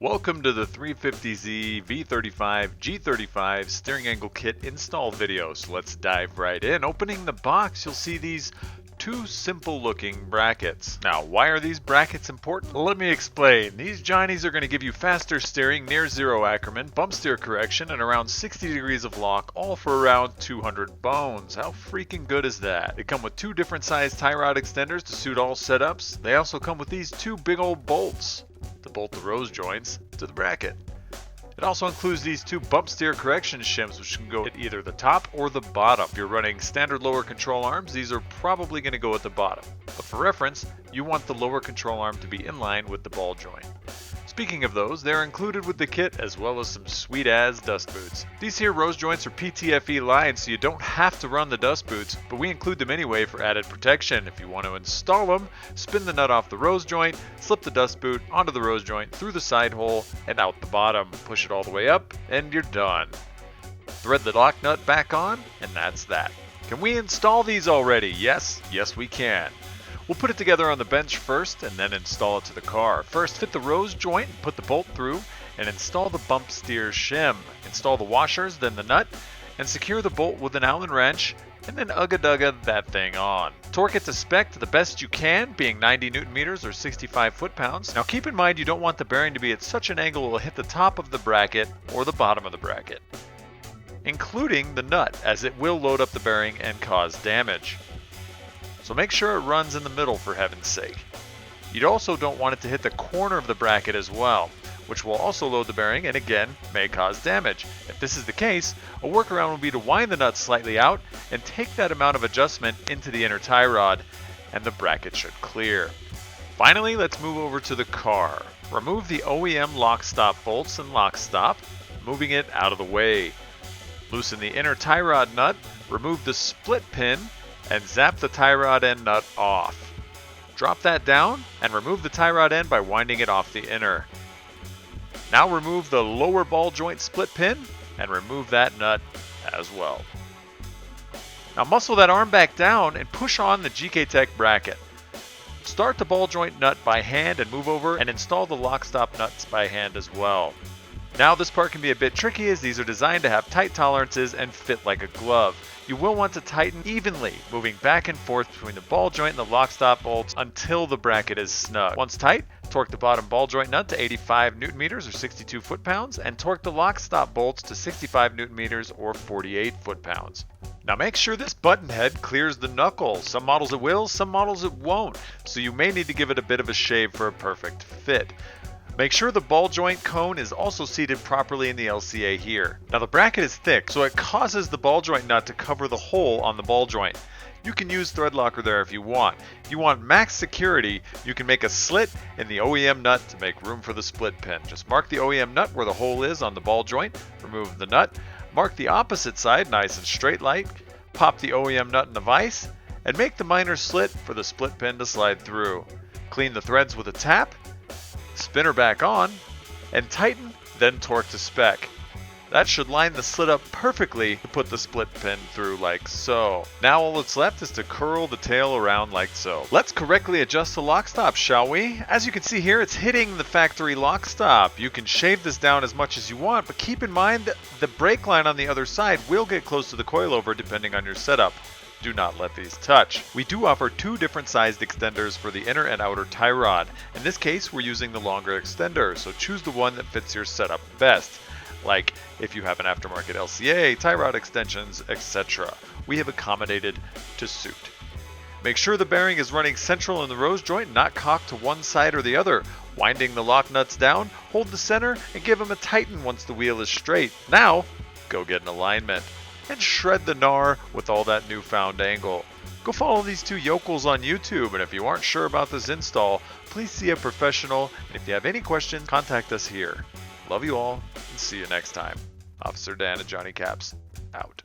Welcome to the 350Z V35 G35 steering angle kit install video. So let's dive right in. Opening the box, you'll see these two simple looking brackets. Now, why are these brackets important? Let me explain. These Johnnies are going to give you faster steering, near zero ackerman, bump steer correction, and around 60 degrees of lock, all for around 200 bones. How freaking good is that? They come with two different size tie rod extenders to suit all setups. They also come with these two big old bolts to bolt the rose joints to the bracket. It also includes these two bump steer correction shims, which can go at either the top or the bottom. If you're running standard lower control arms, these are probably going to go at the bottom. But for reference, you want the lower control arm to be in line with the ball joint. Speaking of those, they're included with the kit as well as some sweet ass dust boots. These here rose joints are PTFE lined, so you don't have to run the dust boots, but we include them anyway for added protection. If you want to install them, spin the nut off the rose joint, slip the dust boot onto the rose joint through the side hole and out the bottom. Push it all the way up and you're done. Thread the lock nut back on and that's that. Can we install these already? Yes we can. We'll put it together on the bench first and then install it to the car. First, fit the rose joint and put the bolt through and install the bump steer shim. Install the washers, then the nut, and secure the bolt with an Allen wrench and then ugga-dugga that thing on. Torque it to spec to the best you can, being 90 Newton meters or 65 foot-pounds. Now keep in mind you don't want the bearing to be at such an angle it will hit the top of the bracket or the bottom of the bracket, including the nut, as it will load up the bearing and cause damage. So make sure it runs in the middle, for heaven's sake. You also don't want it to hit the corner of the bracket as well, which will also load the bearing and again may cause damage. If this is the case, a workaround will be to wind the nut slightly out and take that amount of adjustment into the inner tie rod and the bracket should clear. Finally, let's move over to the car. Remove the OEM lock stop bolts and lock stop, moving it out of the way. Loosen the inner tie rod nut, remove the split pin, and zap the tie rod end nut off. Drop that down and remove the tie rod end by winding it off the inner. Now remove the lower ball joint split pin and remove that nut as well. Now muscle that arm back down and push on the GKTECH bracket. Start the ball joint nut by hand and move over and install the lock stop nuts by hand as well. Now this part can be a bit tricky as these are designed to have tight tolerances and fit like a glove. You will want to tighten evenly, moving back and forth between the ball joint and the lock stop bolts until the bracket is snug. Once tight, torque the bottom ball joint nut to 85 Newton meters or 62 foot-pounds and torque the lock stop bolts to 65 Newton meters or 48 foot-pounds. Now make sure this button head clears the knuckle. Some models it will, some models it won't, so you may need to give it a bit of a shave for a perfect fit. Make sure the ball joint cone is also seated properly in the LCA here. Now the bracket is thick, so it causes the ball joint nut to cover the hole on the ball joint. You can use thread locker there if you want. If you want max security, you can make a slit in the OEM nut to make room for the split pin. Just mark the OEM nut where the hole is on the ball joint, remove the nut, mark the opposite side nice and straight like, pop the OEM nut in the vise, and make the minor slit for the split pin to slide through. Clean the threads with a tap, spin her back on, and tighten, then torque to spec. That should line the slit up perfectly to put the split pin through like so. Now all that's left is to curl the tail around like so. Let's correctly adjust the lock stop, shall we? As you can see here, it's hitting the factory lock stop. You can shave this down as much as you want, but keep in mind that the brake line on the other side will get close to the coilover depending on your setup. Do not let these touch. We do offer two different sized extenders for the inner and outer tie rod. In this case, we're using the longer extender, so choose the one that fits your setup best. Like if you have an aftermarket LCA, tie rod extensions, etc. We have accommodated to suit. Make sure the bearing is running central in the rose joint, not cocked to one side or the other. Winding the lock nuts down, hold the center and give them a tighten once the wheel is straight. Now, go get an alignment and shred the gnar with all that newfound angle. Go follow these two yokels on YouTube, and if you aren't sure about this install, please see a professional, and if you have any questions, contact us here. Love you all, and see you next time. Officer Dan and Johnny Caps, out.